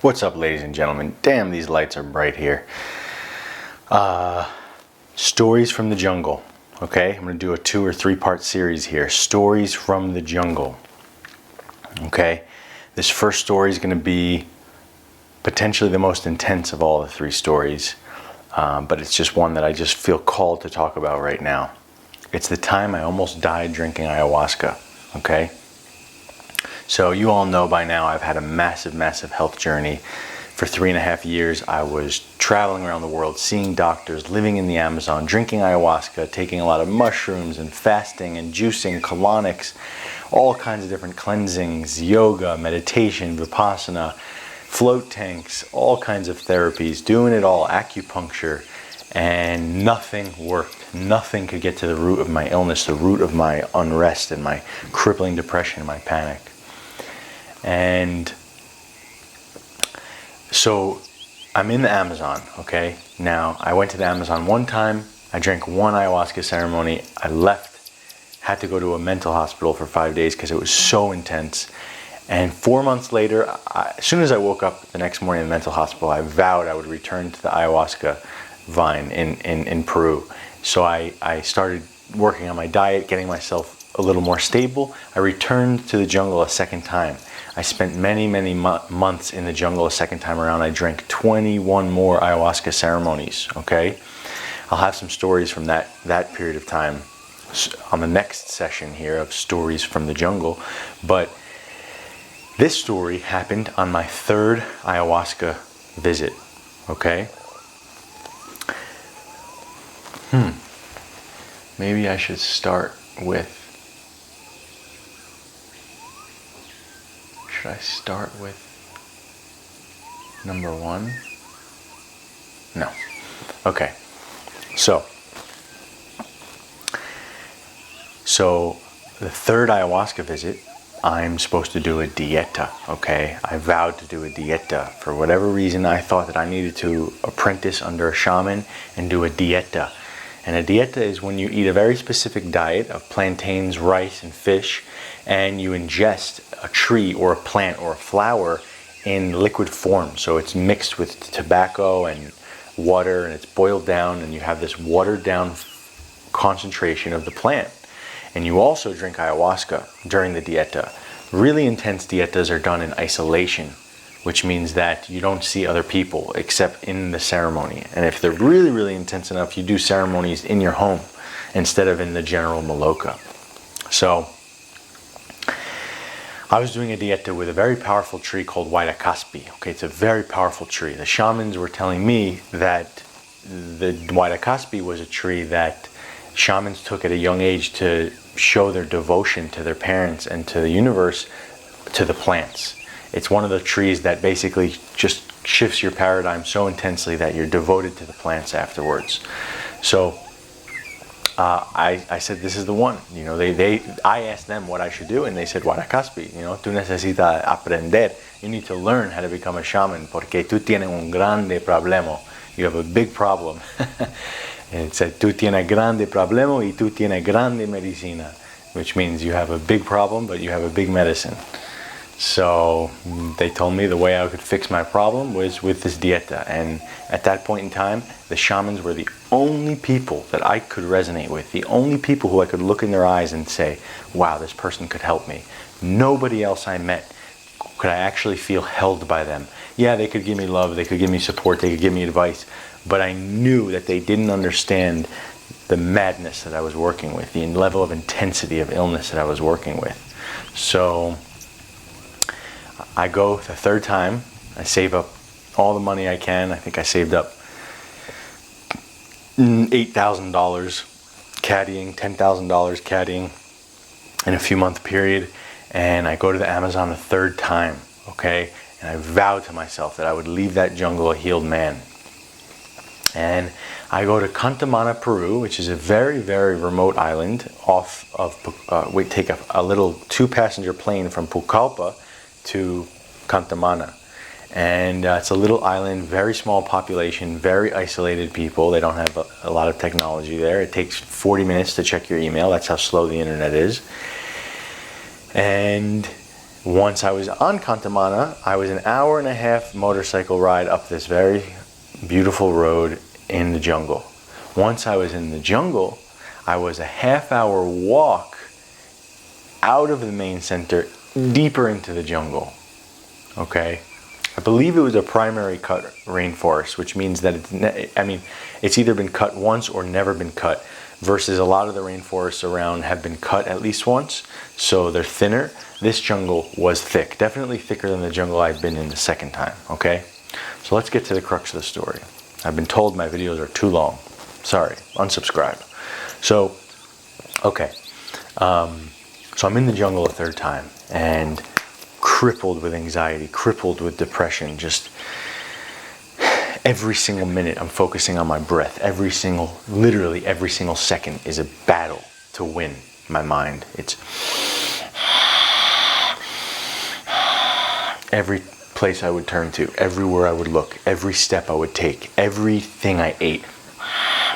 What's up, ladies and gentlemen? Damn, these lights are bright here. Stories from the jungle. Okay, I'm going to do a 2 or 3 part series here. Stories from the jungle. Okay, this first story is going to be potentially the most intense of all the 3 stories, but it's just one that I just feel called to talk about right now. It's the time I almost died drinking ayahuasca. Okay. So you all know by now I've had a massive health journey. For 3.5 years, I was traveling around the world, seeing doctors, living in the Amazon, drinking ayahuasca, taking a lot of mushrooms and fasting and juicing, colonics, all kinds of different cleansings, yoga, meditation, vipassana, float tanks, all kinds of therapies, doing it all, acupuncture, and nothing worked. Nothing could get to the root of my illness, the root of my unrest and my crippling depression and my panic. And so I'm in the Amazon, okay? Now, I went to the Amazon one time, I drank 1 ayahuasca ceremony, I left, had to go to a mental hospital for 5 days because it was so intense. And 4 months later, as soon as I woke up the next morning in the mental hospital, I vowed I would return to the ayahuasca vine in Peru. So I started working on my diet, getting myself a little more stable. I returned to the jungle a second time. I spent many months in the jungle a second time around. I drank 21 more ayahuasca ceremonies, okay? I'll have some stories from that period of time on the next session here of stories from the jungle. But this story happened on my 3rd ayahuasca visit, okay? Maybe I should start with... Should I start with number 1? No. Okay. So the 3rd ayahuasca visit, I'm supposed to do a dieta, okay? I vowed to do a dieta. For whatever reason, I thought that I needed to apprentice under a shaman and do a dieta. And a dieta is when you eat a very specific diet of plantains, rice, and fish, and you ingest a tree or a plant or a flower in liquid form. So it's mixed with tobacco and water, and it's boiled down, and you have this watered down concentration of the plant. And you also drink ayahuasca during the dieta. Really intense dietas are done in isolation, which means that you don't see other people except in the ceremony. And if they're really intense enough, you do ceremonies in your home instead of in the general maloka. So I was doing a dieta with a very powerful tree called Huayacaspi. Okay, it's a very powerful tree. The shamans were telling me that the Huayacaspi was a tree that shamans took at a young age to show their devotion to their parents and to the universe, to the plants. It's one of the trees that basically just shifts your paradigm so intensely that you're devoted to the plants afterwards. So I said, this is the one. You know, I asked them what I should do, and they said, Huayacaspi, you know, tú necesitas aprender. You need to learn how to become a shaman, porque tú tienes un grande problema. You have a big problem. And it said, tú tienes grande problema y tú tienes grande medicina, which means you have a big problem, but you have a big medicine. So they told me the way I could fix my problem was with this dieta. And at that point in time, the shamans were the only people that I could resonate with, the only people who I could look in their eyes and say, wow, this person could help me. Nobody else I met could I actually feel held by them. Yeah, they could give me love, they could give me support, they could give me advice, but I knew that they didn't understand the madness that I was working with, the level of intensity of illness that I was working with. So I go the 3rd time, I save up all the money I can. I think I saved up $8,000 caddying, $10,000 caddying in a few month period, and I go to the Amazon the 3rd time, okay? And I vowed to myself that I would leave that jungle a healed man. And I go to Cantamana, Peru, which is a very remote island off of, we take a little 2-passenger plane from Pucallpa to Cantamana. And it's a little island, very small population, very isolated people. They don't have a lot of technology there. It takes 40 minutes to check your email. That's how slow the internet is. And Once I was on Kantamana, I was an hour and a half motorcycle ride up this very beautiful road in the jungle. Once I was in the jungle, I was a half-hour walk out of the main center, deeper into the jungle. Okay? I believe it was a primary cut rainforest, which means that it's either been cut once or never been cut, versus a lot of the rainforests around have been cut at least once, so they're thinner. This jungle was thick, definitely thicker than the jungle I've been in the second time, okay? So let's get to the crux of the story. I've been told my videos are too long. Sorry, unsubscribe. So, okay. So I'm in the jungle a third time, and crippled with anxiety, crippled with depression, just every single minute I'm focusing on my breath. Literally every single second is a battle to win my mind. It's every place I would turn to, everywhere I would look, every step I would take, everything I ate,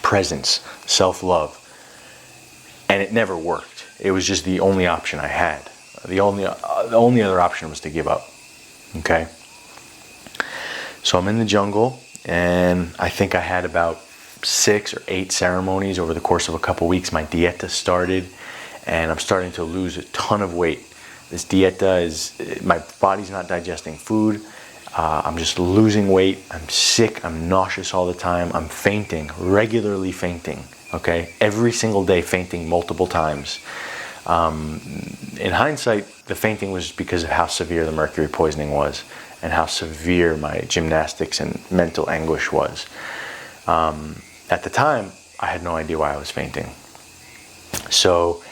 presence, self-love, and it never worked. It was just the only option I had. The only other option was to give up. Okay? So I'm in the jungle, and I think I had about 6 or 8 ceremonies over the course of a couple weeks. My dieta started, and I'm starting to lose a ton of weight. This dieta my body's not digesting food. I'm just losing weight. I'm sick. I'm nauseous all the time. I'm fainting, regularly fainting. Okay, every single day fainting multiple times. In hindsight, the fainting was because of how severe the mercury poisoning was and how severe my gymnastics and mental anguish was. At the time, I had no idea why I was fainting. So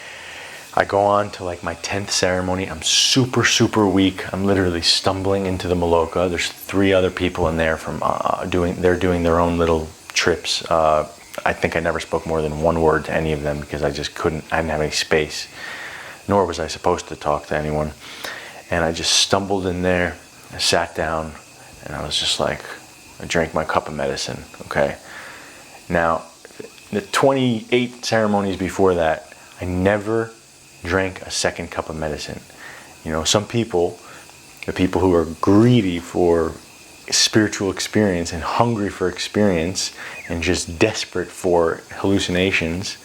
I go on to like my 10th ceremony. I'm super, super weak. I'm literally stumbling into the Maloka. There's 3 other people in there from they're doing their own little trips. I think I never spoke more than 1 word to any of them because I just couldn't, I didn't have any space, nor was I supposed to talk to anyone. And I just stumbled in there, I sat down, and I was just like, I drank my cup of medicine, okay? Now, the 28 ceremonies before that, I never drank a second cup of medicine. You know, some people, the people who are greedy for spiritual experience and hungry for experience and just desperate for hallucinations,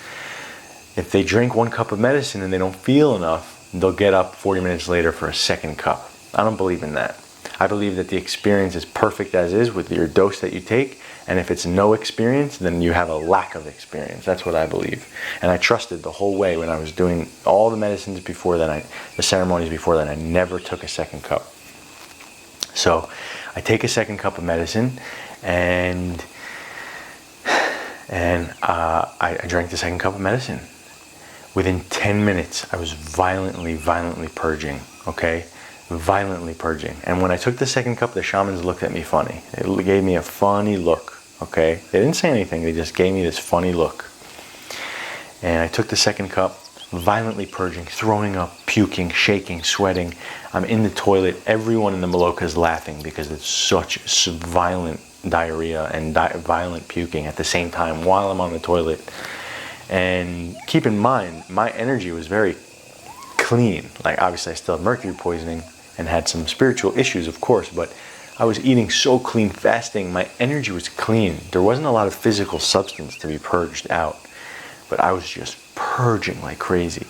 if they drink 1 cup of medicine and they don't feel enough, they'll get up 40 minutes later for a second cup. I don't believe in that. I believe that the experience is perfect as is with your dose that you take, and if it's no experience, then you have a lack of experience. That's what I believe. And I trusted the whole way when I was doing all the medicines before then, the ceremonies before then, I never took a second cup. So I take a second cup of medicine, and I drank the second cup of medicine. Within 10 minutes, I was violently purging, okay? Violently purging. And when I took the second cup, the shamans looked at me funny. They gave me a funny look, okay? They didn't say anything, they just gave me this funny look. And I took the second cup, violently purging, throwing up, puking, shaking, sweating. I'm in the toilet. Everyone in the Maloka is laughing because it's such violent diarrhea and violent puking at the same time while I'm on the toilet. And keep in mind, my energy was very clean. Like, obviously I still had mercury poisoning and had some spiritual issues, of course, but I was eating so clean, fasting. My energy was clean. There wasn't a lot of physical substance to be purged out, but I was just purging like crazy.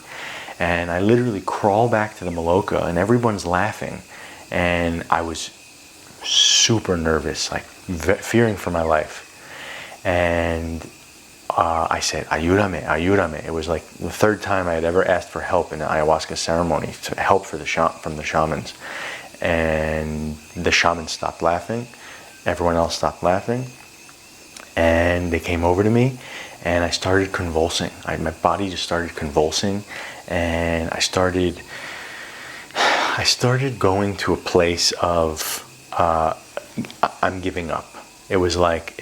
And I literally crawl back to the Maloka, and everyone's laughing, and I was super nervous, like fearing for my life. And I said, ayúdame, ayúdame. It was like the 3rd time I had ever asked for help in an ayahuasca ceremony, to help from the shamans. And the shamans stopped laughing. Everyone else stopped laughing. And they came over to me, and I started convulsing. My body just started convulsing, and I started going to a place of I'm giving up. It was like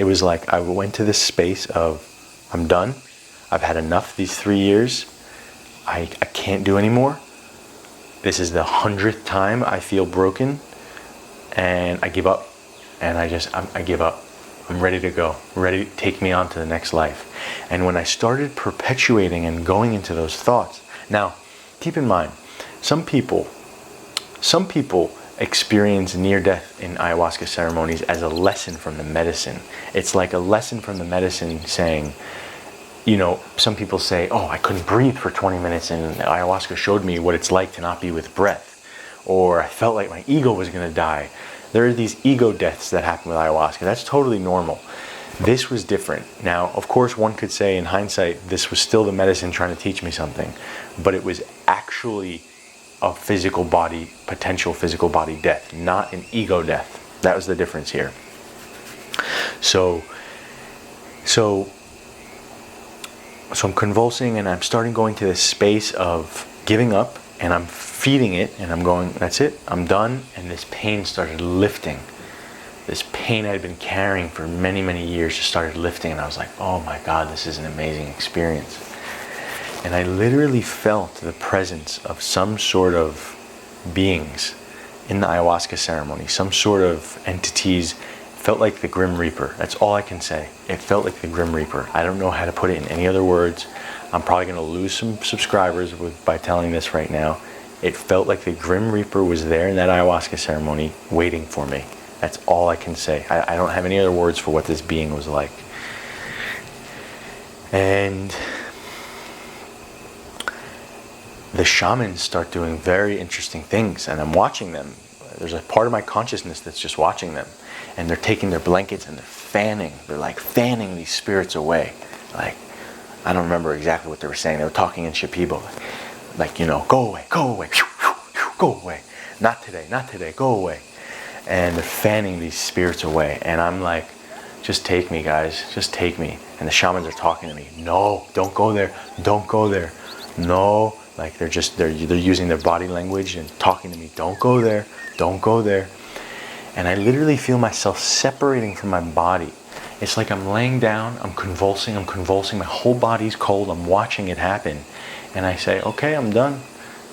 I went to this space of, I'm done. I've had enough these 3 years. I can't do anymore. This is the 100th time I feel broken, and I give up. And I give up. I'm ready to go. Ready to take me on to the next life. And when I started perpetuating and going into those thoughts, now keep in mind, some people Some people experience near-death in ayahuasca ceremonies as a lesson from the medicine. It's like a lesson from the medicine saying, you know, some people say, oh, I couldn't breathe for 20 minutes and ayahuasca showed me what it's like to not be with breath. Or I felt like my ego was going to die. There are these ego deaths that happen with ayahuasca. That's totally normal. This was different. Now, of course, one could say in hindsight, this was still the medicine trying to teach me something, but it was actually a physical body, potential physical body death, not an ego death. That was the difference here. So I'm convulsing and I'm starting going to this space of giving up, and I'm feeding it and I'm going, that's it, I'm done. And this pain started lifting. This pain I'd been carrying for many, many years just started lifting, and I was like, oh my God, this is an amazing experience. And I literally felt the presence of some sort of beings in the ayahuasca ceremony, some sort of entities. Felt like the Grim Reaper. That's all I can say. It felt like the Grim Reaper. I don't know how to put it in any other words. I'm probably going to lose some subscribers by telling this right now. It felt like the Grim Reaper was there in that ayahuasca ceremony waiting for me. That's all I can say. I don't have any other words for what this being was like. And the shamans start doing very interesting things, and I'm watching them. There's a part of my consciousness that's just watching them. And they're taking their blankets and they're fanning. They're like fanning these spirits away. Like, I don't remember exactly what they were saying. They were talking in Shipibo. Like, you know, go away, go away, go away. Not today, go away. And they're fanning these spirits away. And I'm like, just take me, guys, just take me. And the shamans are talking to me. No, don't go there, don't go there. No, like they're using their body language and talking to me. Don't go there, don't go there. And I literally feel myself separating from my body. It's like I'm laying down, I'm convulsing, my whole body's cold, I'm watching it happen. And I say, okay, I'm done,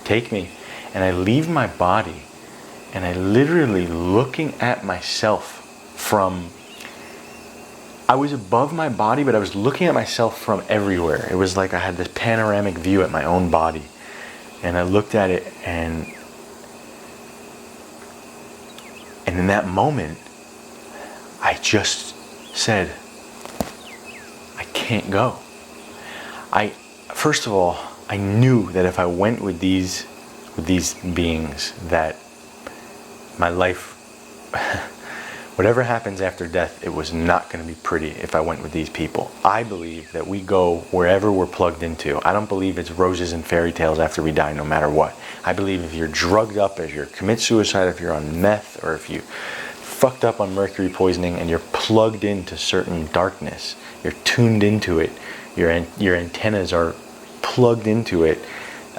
take me. And I leave my body, and I literally looking at myself from, I was above my body, but I was looking at myself from everywhere. It was like I had this panoramic view at my own body. And I looked at it, and in that moment, I just said, I can't go. First of all, I knew that if I went with these beings, that my life, whatever happens after death, it was not going to be pretty if I went with these people. I believe that we go wherever we're plugged into. I don't believe it's roses and fairy tales after we die, no matter what. I believe if you're drugged up, if you commit suicide, if you're on meth, or if you fucked up on mercury poisoning and you're plugged into certain darkness, you're tuned into it, your antennas are plugged into it,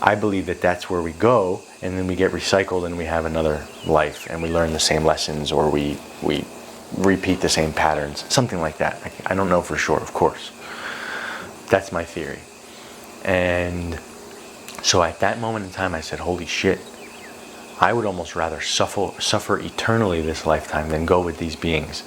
I believe that that's where we go, and then we get recycled and we have another life and we learn the same lessons, or we repeat the same patterns, something like that. I don't know for sure, of course. That's my theory. And so at that moment in time, I said, holy shit, I would almost rather suffer eternally this lifetime than go with these beings.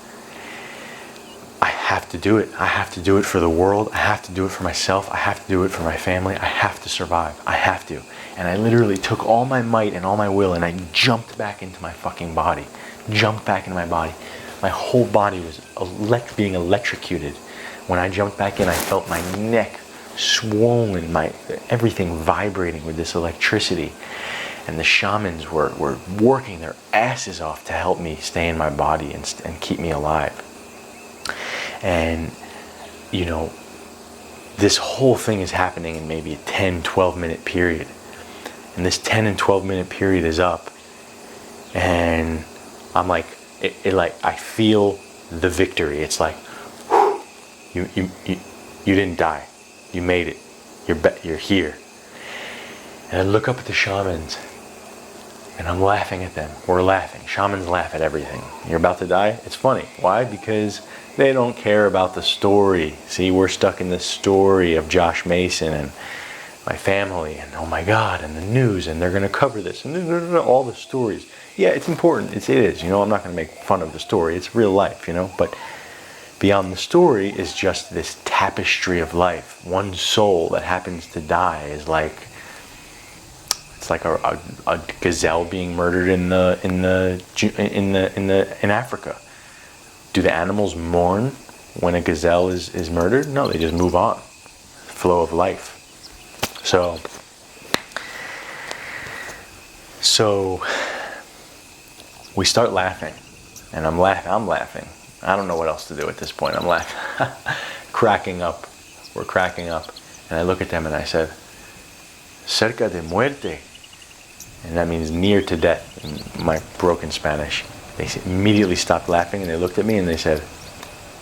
I have to do it. I have to do it for the world. I have to do it for myself. I have to do it for my family. I have to survive. I have to. And I literally took all my might and all my will, and I jumped back into my fucking body. Jumped back into my body. My whole body was being electrocuted. When I jumped back in, I felt my neck swollen, everything vibrating with this electricity. And the shamans were working their asses off to help me stay in my body and keep me alive. And, you know, this whole thing is happening in maybe a 10, 12 minute period. And this 10 and 12 minute period is up. And I'm like, I feel the victory. It's like, whew, you didn't die. You made it. You're here. And I look up at the shamans, and I'm laughing at them. We're laughing. Shamans laugh at everything. You're about to die? It's funny. Why? Because they don't care about the story. See, we're stuck in the story of Josh Mason and my family, and oh my God, and the news, and they're going to cover this, and all the stories. Yeah, it's important. It is. You know, I'm not going to make fun of the story. It's real life, you know. But beyond the story is just this tapestry of life. One soul that happens to die is like, It's like a gazelle being murdered in Africa. Do the animals mourn when a gazelle is murdered? No, they just move on. Flow of life. So we start laughing, and I'm laughing. I don't know what else to do at this point. I'm laughing, cracking up. We're cracking up, and I look at them and I said, "Cerca de muerte," and that means near to death in my broken Spanish. They immediately stopped laughing and they looked at me and they said,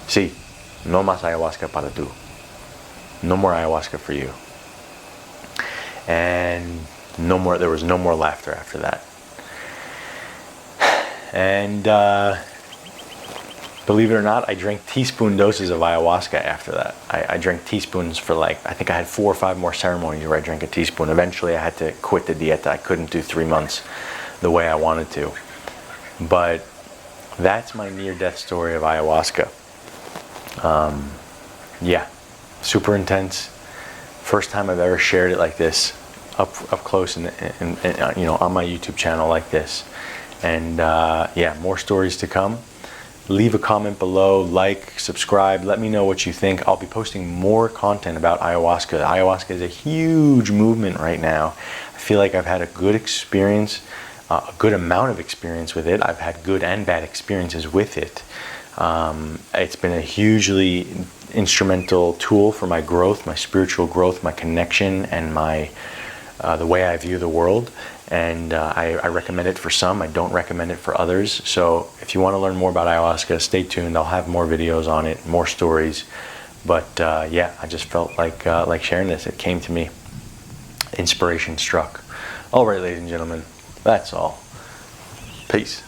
"Sí, no más ayahuasca para tú. No more ayahuasca for you." And no more. There was no more laughter after that. And believe it or not, I drank teaspoon doses of ayahuasca after that. I drank teaspoons for I think I had 4 or 5 more ceremonies where I drank a teaspoon. Eventually I had to quit the dieta. I couldn't do 3 months the way I wanted to. But that's my near-death story of ayahuasca. Yeah, super intense. First time I've ever shared it like this, up close and on my YouTube channel like this. And yeah, more stories to come. Leave a comment below, like, subscribe, let me know what you think. I'll be posting more content about ayahuasca. Ayahuasca is a huge movement right now. I feel like I've had a good experience, a good amount of experience with it. I've had good and bad experiences with it. It's been a hugely instrumental tool for my growth, my spiritual growth, my connection, and my the way I view the world. And I recommend it for some. I don't recommend it for others. So if you want to learn more about ayahuasca, stay tuned. I'll have more videos on it, more stories. But yeah, I just felt like sharing this. It came to me. Inspiration struck. All right, ladies and gentlemen, that's all. Peace.